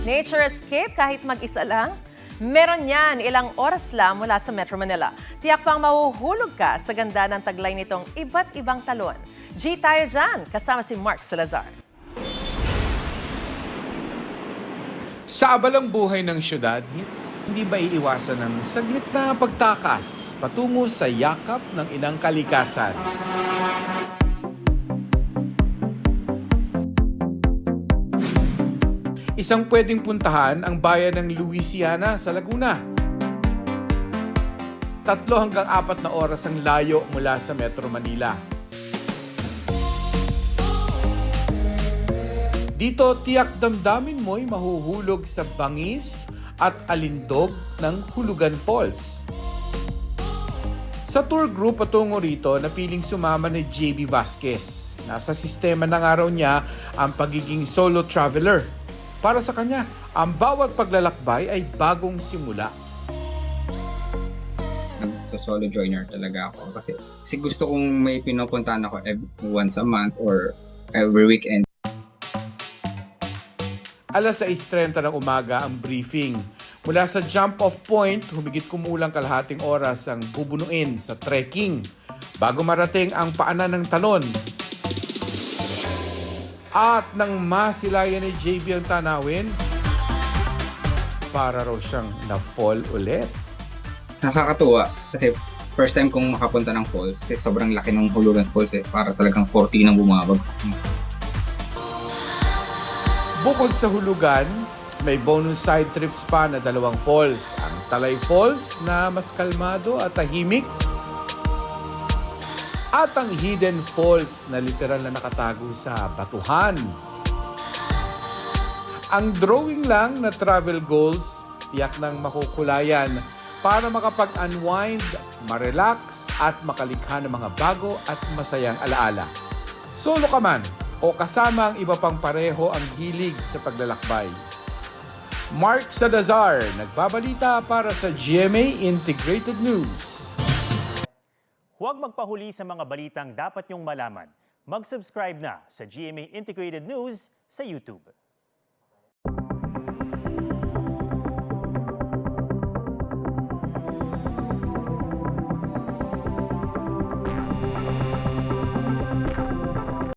Nature escape kahit mag-isa lang? Meron yan ilang oras lang mula sa Metro Manila. Tiyak pang mahuhulog ka sa ganda ng taglay nitong iba't ibang talon. G tayo dyan, kasama si Mark Salazar. Sa abalang buhay ng syudad, hindi ba iiwasan ng saglit na pagtakas patungo sa yakap ng inang kalikasan? Isang pwedeng puntahan ang bayan ng Luisiana sa Laguna. 3 hanggang 4 na oras ang layo mula sa Metro Manila. Dito, tiyak damdamin mo'y mahuhulog sa bangis at alindog ng Hulugan Falls. Sa tour group patungo rito, napiling sumama ni JB Vasquez. Nasa sistema ng araw niya ang pagiging solo traveler. Para sa kanya, ang bawat paglalakbay ay bagong simula. Solo joiner talaga ako kasi gusto kong may pinupuntahan ako once a month or every weekend. Alas 6:30 ng umaga ang briefing. Mula sa jump-off point, humigit kumulang kalahating oras ang bubunuin sa trekking bago marating ang paanan ng talon. At nang masilayan ni JB ang tanawin, para raw siyang na-fall ulit. Nakakatuwa kasi first time kong makapunta ng falls kasi sobrang laki ng Hulugan Falls para talagang 40 nang bumabagsak. Bukod sa hulugan, may bonus side trips pa na 2 falls. Ang Talay Falls na mas kalmado at tahimik. At ang Hidden Falls na literal na nakatago sa batuhan. Ang drawing lang na travel goals, tiyak ng makukulayan para makapag-unwind, ma-relax at makalikha ng mga bago at masayang alaala. Solo ka man o kasama ang iba pang pareho ang hilig sa paglalakbay. Mark Salazar, nagbabalita para sa GMA Integrated News. Huwag magpahuli sa mga balitang dapat niyong malaman. Mag-subscribe na sa GMA Integrated News sa YouTube.